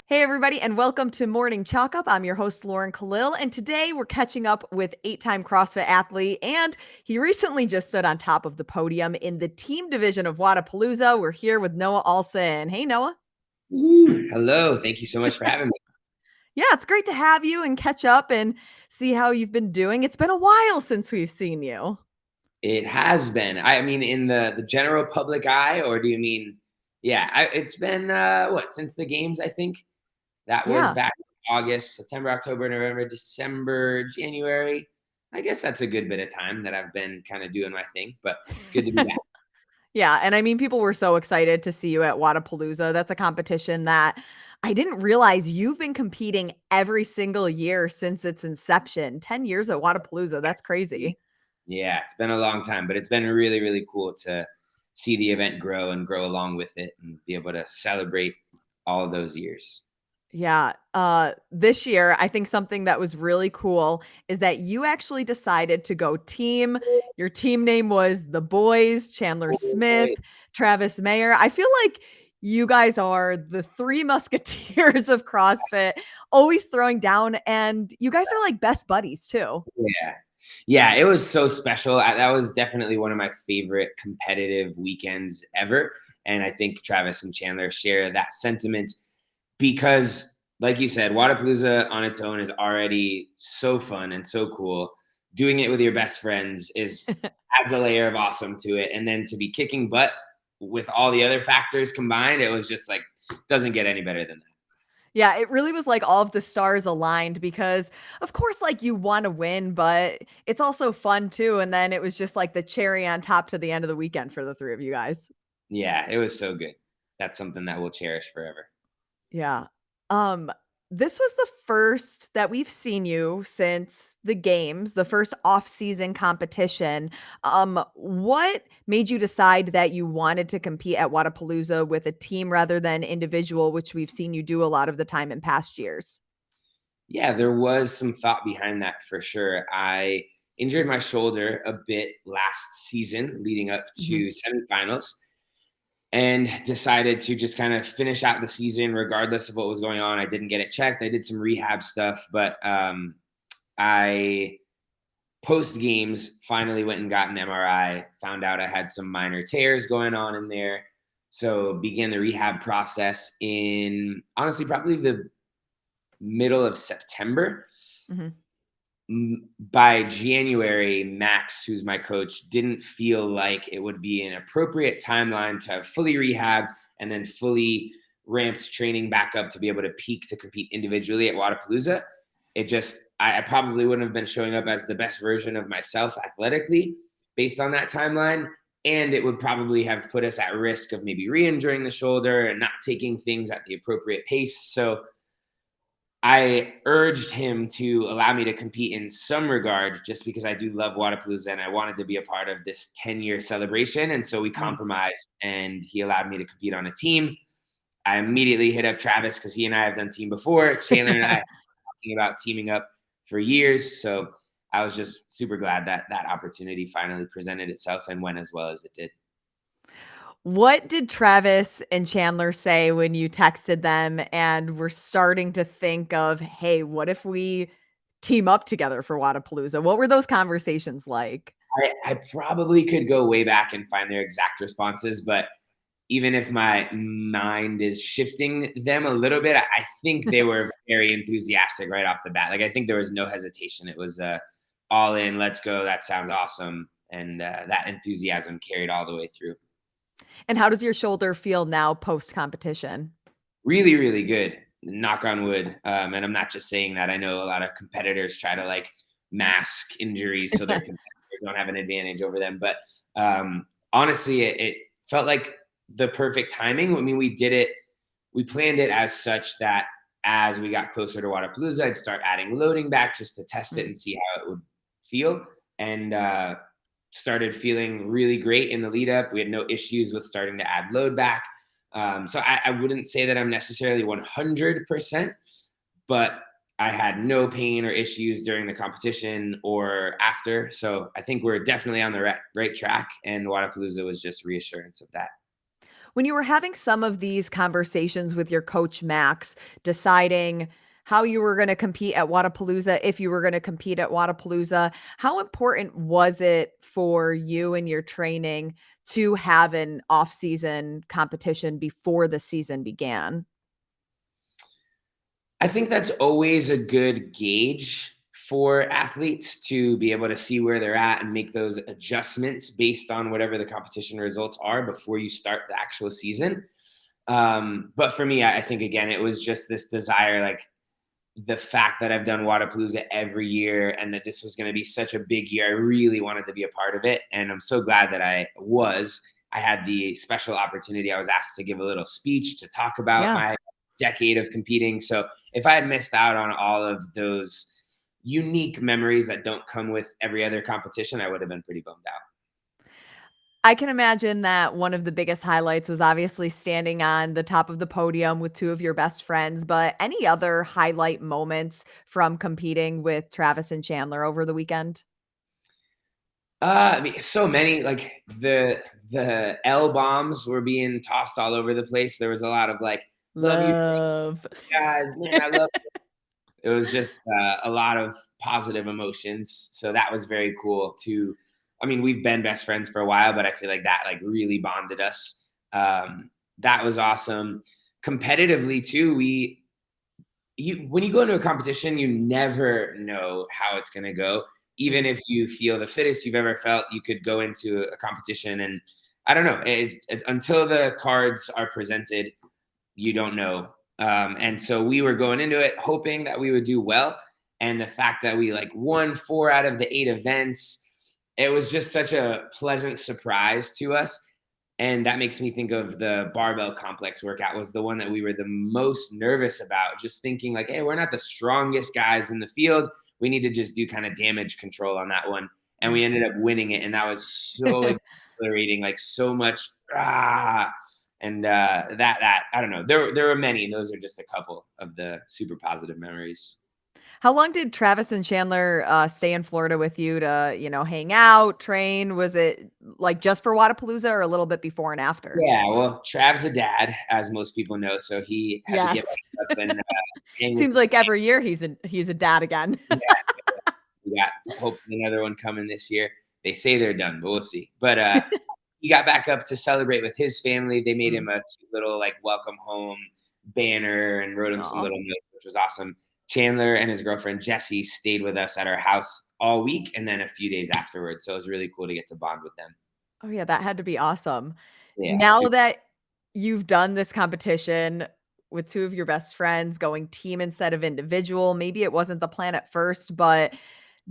Hey, everybody, and welcome to Morning Chalk Up. I'm your host, Lauren Kalil, and today we're catching up with eight-time CrossFit athlete, and he recently just stood on top of the podium in the team division of Wodapalooza. We're here with Noah Ohlsen. Hey, Noah. Ooh, hello. Thank you so much for having me. Yeah, it's great to have you and catch up and see how you've been doing. It's been a while since we've seen you. It has been. I mean, in the general public eye, or do you mean? Yeah, it's been what, since the games? I think that was Yeah. back in August, September, October, November, December, January. I guess that's a good bit of time that I've been kind of doing my thing, but it's good to be back. Yeah, and I mean, people were so excited to see you at Wodapalooza. That's a competition that I didn't realize you've been competing every single year since its inception. 10 years at Wodapalooza, that's crazy. Yeah, it's been a long time, but it's been really, really cool to see the event grow and grow along with it and be able to celebrate all of those years. Yeah, this year, I think something that was really cool is that you actually decided to go team. Your team name was The Boys, Chandler Smith, Travis Mayer. I feel like you guys are the 3 musketeers of CrossFit, always throwing down, and you guys are like best buddies too. Yeah. Yeah, it was so special. That was definitely one of my favorite competitive weekends ever. And I think Travis and Chandler share that sentiment because, like you said, Wodapalooza on its own is already so fun and so cool. Doing it with your best friends is adds a layer of awesome to it. And then to be kicking butt with all the other factors combined, it was just like doesn't get any better than that. Yeah, it really was like all of the stars aligned because, of course, like you want to win, but it's also fun too. And then it was just like the cherry on top to the end of the weekend for the 3 of you guys. Yeah, it was so good. That's something that we'll cherish forever. Yeah. Um, this was the first that we've seen you since the games, the first off-season competition. What made you decide that you wanted to compete at Wodapalooza with a team rather than individual, which we've seen you do a lot of the time in past years? Yeah, there was some thought behind that for sure. I injured my shoulder a bit last season leading up Mhm. to semifinals and decided to just kind of finish out the season regardless of what was going on. I didn't get it checked. I did some rehab stuff, but I post games finally went and got an MRI, found out I had some minor tears going on in there. So began the rehab process in honestly probably the middle of September. Mhm. By January, Max, who's my coach, didn't feel like it would be an appropriate timeline to have fully rehabbed and then fully ramped training back up to be able to peak to compete individually at Wodapalooza. It just, I probably wouldn't have been showing up as the best version of myself athletically based on that timeline. And it would probably have put us at risk of maybe re injuring the shoulder and not taking things at the appropriate pace. So I urged him to allow me to compete in some regard just because I do love Wodapalooza and I wanted to be a part of this 10-year celebration. And so we Mhm. compromised and he allowed me to compete on a team. I immediately hit up Travis because he and I have done team before. Chandler and I have been talking about teaming up for years. So I was just super glad that that opportunity finally presented itself and went as well as it did. What did Travis and Chandler say when you texted them and were starting to think of, "Hey, what if we team up together for Wodapalooza?" What were those conversations like? I probably could go way back and find their exact responses, but even if my mind is shifting them a little bit, I think they were very enthusiastic right off the bat. Like I think there was no hesitation. It was all in, let's go. That sounds awesome, and that enthusiasm carried all the way through. And how does your shoulder feel now post-competition? Really, really good. Knock on wood. And I'm not just saying that. I know a lot of competitors try to like mask injuries so their competitors don't have an advantage over them. But honestly, it felt like the perfect timing. I mean, we did it, we planned it as such that as we got closer to Wodapalooza, I'd start adding loading back just to test it Mm. and see how it would feel. And started feeling really great in the lead up. We had no issues with starting to add load back. So I wouldn't say that I'm necessarily 100%, but I had no pain or issues during the competition or after. So I think we're definitely on the right track. And Wodapalooza was just reassurance of that. When you were having some of these conversations with your coach, Max, deciding how you were going to compete at Wodapalooza, if you were going to compete at Wodapalooza, how important was it for you and your training to have an off-season competition before the season began? I think that's always a good gauge for athletes to be able to see where they're at and make those adjustments based on whatever the competition results are before you start the actual season. But for me, I think again, it was just this desire, like the fact that I've done Wodapalooza every year and that this was going to be such a big year. I really wanted to be a part of it. And I'm so glad that I was. I had the special opportunity. I was asked to give a little speech to talk about Yeah. my decade of competing. So if I had missed out on all of those unique memories that don't come with every other competition, I would have been pretty bummed out. I can imagine that one of the biggest highlights was obviously standing on the top of the podium with two of your best friends, but any other highlight moments from competing with Travis and Chandler over the weekend? I mean, so many, like the L bombs were being tossed all over the place. There was a lot of like, love you Love. guys, man, I love. It was just a lot of positive emotions. So that was very cool too. I mean, we've been best friends for a while, but I feel like that like really bonded us. That was awesome. Competitively too, when you go into a competition, you never know how it's going to go. Even Mm. if you feel the fittest you've ever felt, you could go into a competition and I don't know. It's until the cards are presented, you don't know. And so we were going into it hoping that we would do well. And the fact that we like won 4 out of the 8 events, it was just such a pleasant surprise to us. And that makes me think of the barbell complex workout was the one that we were the most nervous about, just thinking like, hey, we're not the strongest guys in the field. We need to just do kind of damage control on that one. And we Mm. ended up winning it. And that was so exhilarating, like so much and that I don't know. There were many. Those are just a couple of the super positive memories. How long did Travis and Chandler stay in Florida with you to, hang out, train? Was it like just for Wadapalooza or a little bit before and after? Yeah, well, Trav's a dad, as most people know, so he had to get Yes. back up and hang with Seems the like every year he's a dad again. family. We got hopefully another one coming this year. They say they're done, but we'll see. But he got back up to celebrate with his family. They made Mm. him a cute little like welcome home banner and wrote him some Aw. little notes, which was awesome. Chandler and his girlfriend Jessie stayed with us at our house all week and then a few days afterwards. So it was really cool to get to bond with them. Oh, yeah, that had to be awesome. Yeah, Now super. that you've done this competition with 2 of your best friends going team instead of individual, maybe it wasn't the plan at first, but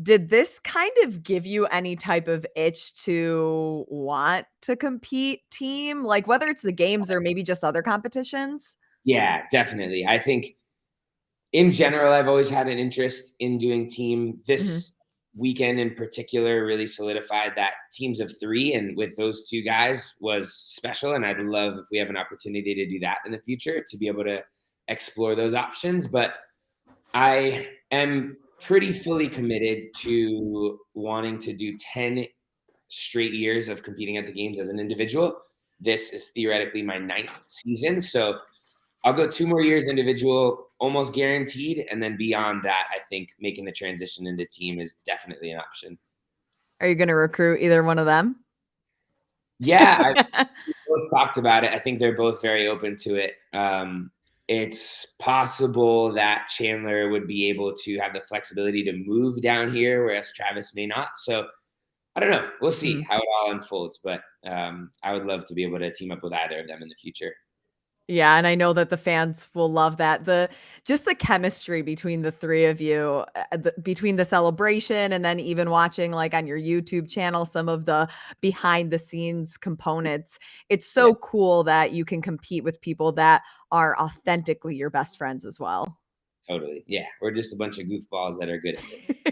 did this kind of give you any type of itch to want to compete team? Like, whether it's the games or maybe just other competitions? Yeah, definitely. I think in general, I've always had an interest in doing team. Mhm. This weekend in particular really solidified that teams of 3 and with those 2 guys was special. And I'd love if we have an opportunity to do that in the future to be able to explore those options. But I am pretty fully committed to wanting to do 10 straight years of competing at the games as an individual. This is theoretically my 9th season. So I'll go 2 more years individual, almost guaranteed. And then beyond that, I think making the transition into team is definitely an option. Are you gonna recruit either one of them? Yeah, I we both talked about it. I think they're both very open to it. It's possible that Chandler would be able to have the flexibility to move down here, whereas Travis may not. So I don't know. We'll see Mm. how it all unfolds. But I would love to be able to team up with either of them in the future. Yeah, and I know that the fans will love that. Just the chemistry between the 3 of you, between the celebration and then even watching, like, on your YouTube channel, some of the behind the scenes components. It's Yeah, so cool that you can compete with people that are authentically your best friends as well. totally. Yeah, we're just a bunch of goofballs that are good at fitness.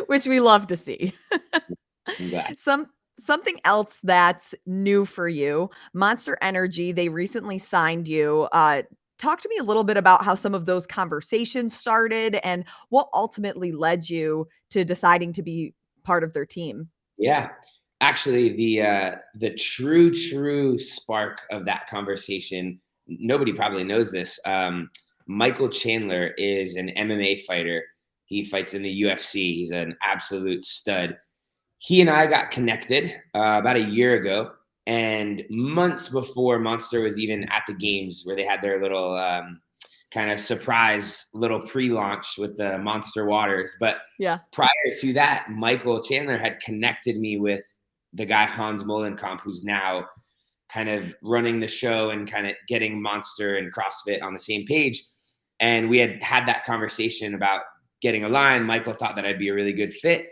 Which we love to see. I'm glad. Something else that's new for you, Monster Energy, they recently signed you. Talk to me a little bit about how some of those conversations started and what ultimately led you to deciding to be part of their team. Yeah. Actually, the true spark of that conversation, nobody probably knows this. Michael Chandler is an MMA fighter. He fights in the UFC. He's an absolute stud. He and I got connected about a year ago, and months before Monster was even at the games, where they had their little kind of surprise little pre-launch with the Monster Waters. But Yeah. prior to that, Michael Chandler had connected me with the guy Hans Molenkamp, who's now kind of running the show and kind of getting Monster and CrossFit on the same page. And we had that conversation about getting aligned. Michael thought that I'd be a really good fit,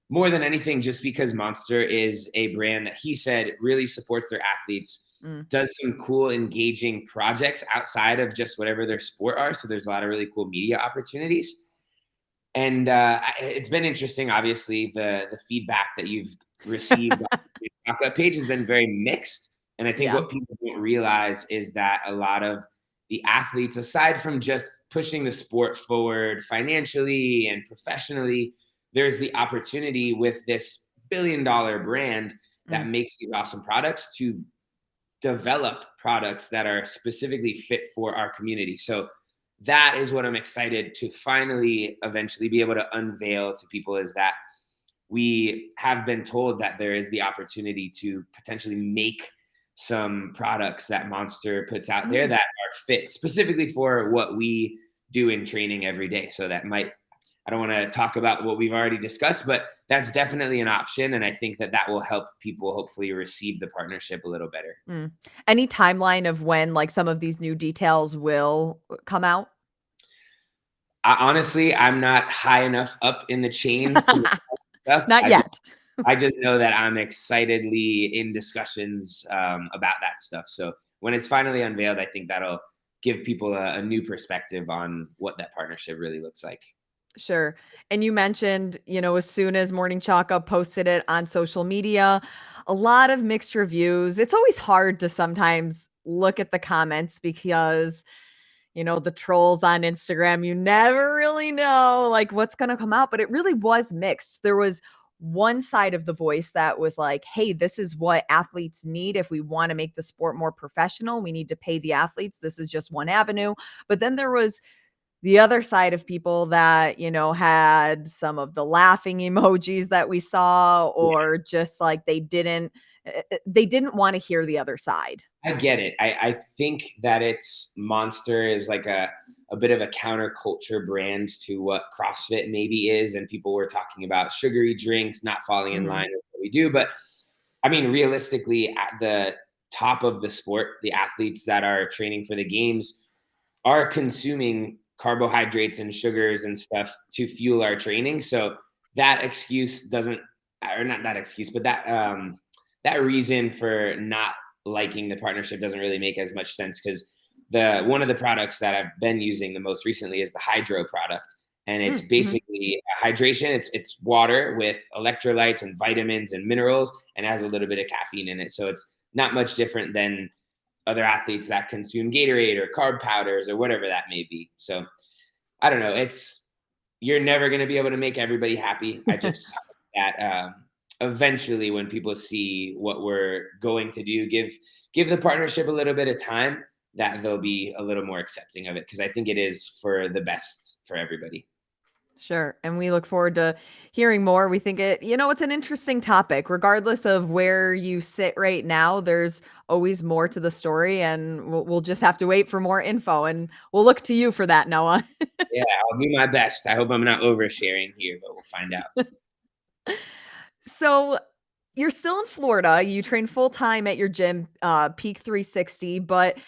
more than anything, just because Monster is a brand that he said really supports their athletes, Mm. does some cool, engaging projects outside of just whatever their sport are. So there's a lot of really cool media opportunities. And it's been interesting. Obviously, the feedback that you've received on the Talk page has been very mixed. And I think Yeah. what people don't realize is that a lot of the athletes, aside from just pushing the sport forward financially and professionally, there's the opportunity with this billion-dollar brand that Mm. makes these awesome products to develop products that are specifically fit for our community. So that is what I'm excited to finally eventually be able to unveil to people, is that we have been told that there is the opportunity to potentially make some products that Monster puts out there Mm. that are fit specifically for what we do in training every day. So that might, I don't want to talk about what we've already discussed, but that's definitely an option. And I think that that will help people hopefully receive the partnership a little better. Mm. Any timeline of when, like, some of these new details will come out? Honestly, I'm not high enough up in the chain to know stuff. Not yet. I just know that I'm excitedly in discussions about that stuff. So when it's finally unveiled, I think that'll give people a new perspective on what that partnership really looks like. Sure. And you mentioned, as soon as Morning Chalk Up posted it on social media, a lot of mixed reviews. It's always hard to sometimes look at the comments because, the trolls on Instagram, you never really know like what's going to come out, but it really was mixed. There was one side of the voice that was like, hey, this is what athletes need. If we want to make the sport more professional, we need to pay the athletes. This is just one avenue. But then there was the other side of people that, had some of the laughing emojis that we saw, or just like they didn't want to hear the other side. I get it. I think that it's Monster is like a bit of a counterculture brand to what CrossFit maybe is. And people were talking about sugary drinks not falling in Mhm. line with what we do. But I mean, realistically, at the top of the sport, the athletes that are training for the games are consuming carbohydrates and sugars and stuff to fuel our training. So that excuse doesn't, or not that excuse, but that reason for not liking the partnership doesn't really make as much sense, because the one of the products that I've been using the most recently is the Hydro product. And it's Mm, mhm. basically hydration. It's water with electrolytes and vitamins and minerals, and has a little bit of caffeine in it. So it's not much different than other athletes that consume Gatorade or carb powders or whatever that may be. So I don't know. You're never going to be able to make everybody happy. I just hope that eventually, when people see what we're going to do, give the partnership a little bit of time, that they'll be a little more accepting of it, because I think it is for the best for everybody. Sure. And we look forward to hearing more. We think it's an interesting topic. Regardless of where you sit right now, there's always more to the story, and we'll just have to wait for more info. And we'll look to you for that, Noah. Yeah, I'll do my best. I hope I'm not oversharing here, but we'll find out. So you're still in Florida. You train full time at your gym, Peak 360. But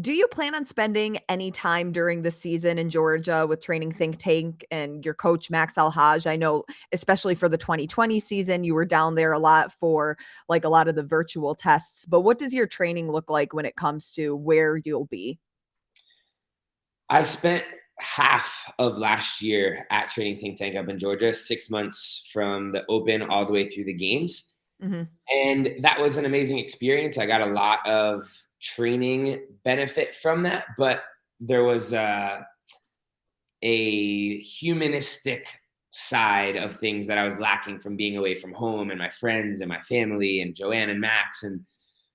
do you plan on spending any time during the season in Georgia with training Think Tank and your coach Max Alhaj? I know, especially for the 2020 season, you were down there a lot for like a lot of the virtual tests. But what does your training look like when it comes to where you'll be? I spent half of last year at Training Think Tank up in Georgia, 6 months from the open all the way through the games. Hmm. And that was an amazing experience. I got a lot of training benefit from that, but there was a humanistic side of things that I was lacking from being away from home and my friends and my family and Joanne and Max. And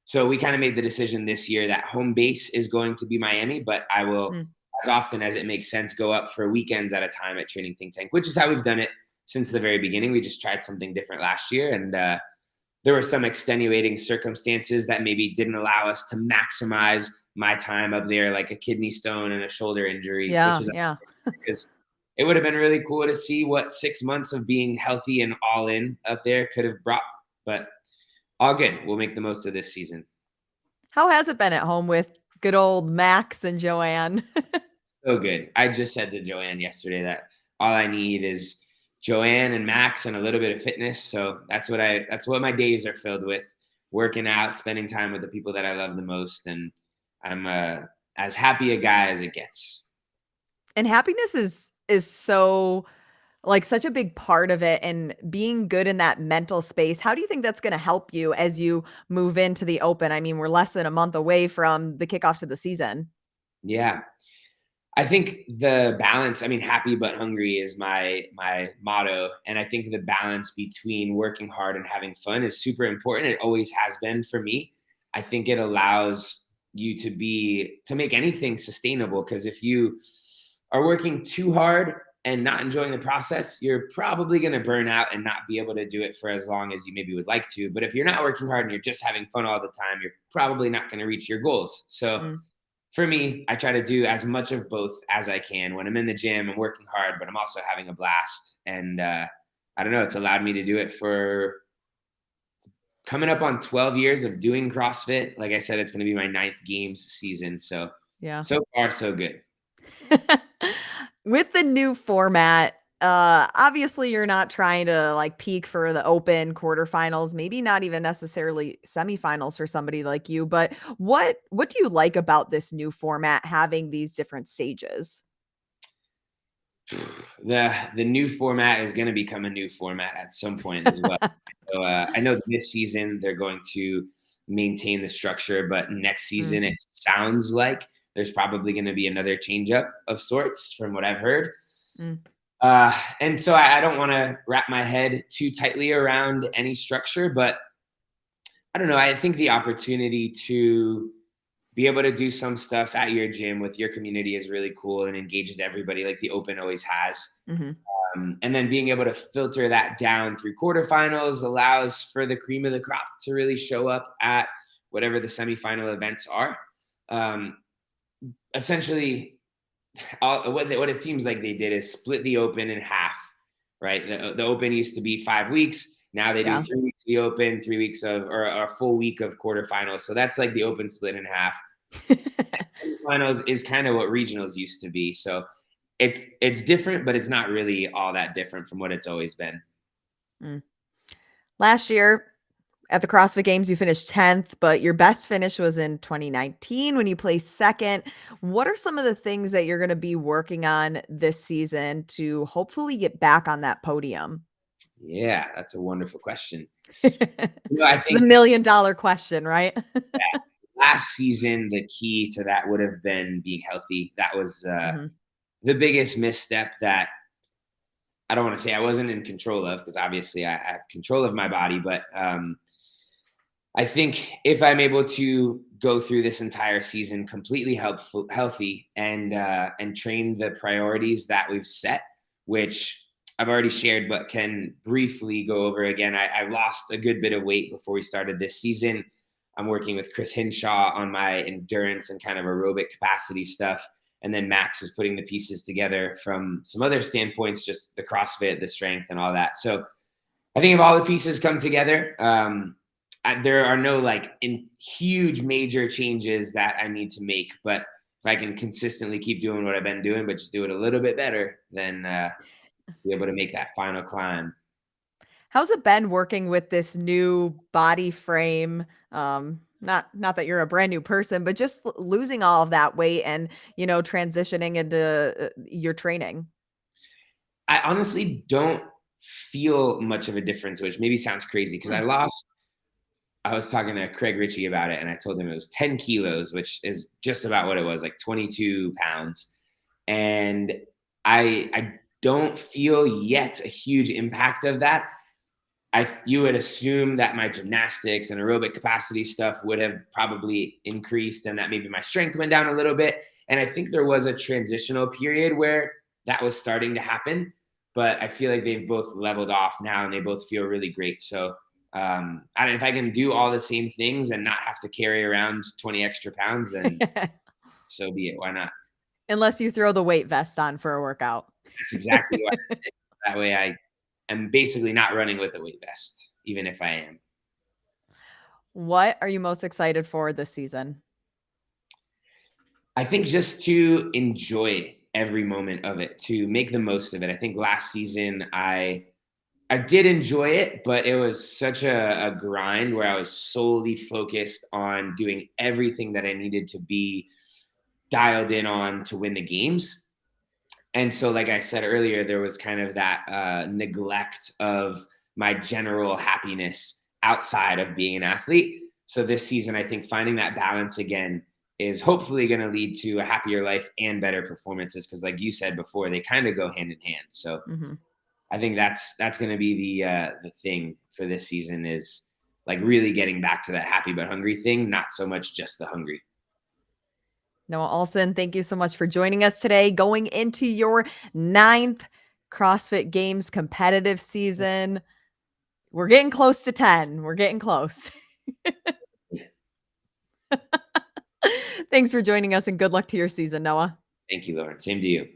so we kind of made the decision this year that home base is going to be Miami, but I will, Mm. as often as it makes sense, go up for weekends at a time at Training Think Tank, which is how we've done it since the very beginning. We just tried something different last year, and there were some extenuating circumstances that maybe didn't allow us to maximize my time up there, like a kidney stone and a shoulder injury, which Yeah, is yeah. because it would have been really cool to see what 6 months of being healthy and all in up there could have brought. But all good. We'll make the most of this season. How has it been at home with good old Max and Joanne? So good. I just said to Joanne yesterday that all I need is Joanne and Max and a little bit of fitness. So that's what my days are filled with: working out, spending time with the people that I love the most, and I'm as happy a guy as it gets. And happiness is so like, such a big part of it, and being good in that mental space. How do you think that's gonna help you as you move into the open? I mean, we're less than a month away from the kickoff to the season. Yeah. I think the balance, I mean, happy but hungry is my motto. And I think the balance between working hard and having fun is super important. It always has been for me. I think it allows you to make anything sustainable, because if you are working too hard and not enjoying the process, you're probably going to burn out and not be able to do it for as long as you maybe would like to. But if you're not working hard and you're just having fun all the time, you're probably not going to reach your goals. So Mm. for me, I try to do as much of both as I can. When I'm in the gym, I'm working hard, but I'm also having a blast. And I don't know, it's allowed me to do it for coming up on 12 years of doing CrossFit. Like I said, it's going to be my ninth games season. So, Yeah. so far, so good. With the new format, obviously you're not trying to like peak for the open quarterfinals, maybe not even necessarily semifinals for somebody like you, but what do you like about this new format having these different stages? The new format is going to become a new format at some point as well. So I know this season they're going to maintain the structure, but next Mm, season it sounds like there's probably going to be another change up of sorts from what I've heard. mm, And so I don't want to wrap my head too tightly around any structure, but I don't know. I think the opportunity to be able to do some stuff at your gym with your community is really cool and engages everybody, like the Open always has. mhm. And then being able to filter that down through quarterfinals allows for the cream of the crop to really show up at whatever the semifinal events are. Um, Essentially, what it seems like they did is split the Open in half, right? The Open used to be 5 weeks. Now they do Yeah. 3 weeks of the Open, 3 weeks of, or a full week of quarterfinals. So that's like the Open split in half. Finals is kind of what regionals used to be. So it's different, but it's not really all that different from what it's always been. Mm. Last year at the CrossFit Games, you finished 10th, but your best finish was in 2019 when you placed second. What are some of the things that you're going to be working on this season to hopefully get back on that podium? Yeah, that's a wonderful question. I It's a think $1,000,000 question, right? last season the key to that would have been being healthy. That was Mhm. the biggest misstep that I don't want to say I wasn't in control of, because obviously I have control of my body, but I think if I'm able to go through this entire season completely healthy, and train the priorities that we've set, which I've already shared, but can briefly go over again. I lost a good bit of weight before we started this season. I'm working with Chris Hinshaw on my endurance and kind of aerobic capacity stuff. And then Max is putting the pieces together from some other standpoints, just the CrossFit, the strength, and all that. So I think if all the pieces come together, there are no like in huge major changes that I need to make. But if I can consistently keep doing what I've been doing, but just do it a little bit better, then be able to make that final climb. How's it been working with this new body frame? Not that you're a brand new person, but just losing all of that weight and, transitioning into your training. I honestly don't feel much of a difference, which maybe sounds crazy because Hmm. I was talking to Craig Ritchie about it, and I told him it was 10 kilos, which is just about what it was, like 22 pounds. And I don't feel yet a huge impact of that. You would assume that my gymnastics and aerobic capacity stuff would have probably increased and that maybe my strength went down a little bit. And I think there was a transitional period where that was starting to happen, but I feel like they've both leveled off now and they both feel really great. So I don't know if I can do all the same things and not have to carry around 20 extra pounds, then so be it. Why not? Unless you throw the weight vest on for a workout. That's exactly why. That way I am basically not running with a weight vest, even if I am. What are you most excited for this season? I think just to enjoy every moment of it, to make the most of it. I think last season I did enjoy it, but it was such a grind where I was solely focused on doing everything that I needed to be dialed in on to win the games. And so, like I said earlier, there was kind of that neglect of my general happiness outside of being an athlete. So this season, I think finding that balance again is hopefully going to lead to a happier life and better performances. Because, like you said before, they kind of go hand in hand. So Mhm. I think that's going to be the thing for this season is like really getting back to that happy but hungry thing, not so much just the hungry. Noah Ohlsen, thank you so much for joining us today. Going into your ninth CrossFit Games competitive season. We're getting close to 10. We're getting close. Thanks for joining us and good luck to your season, Noah. Thank you, Lauren. Same to you.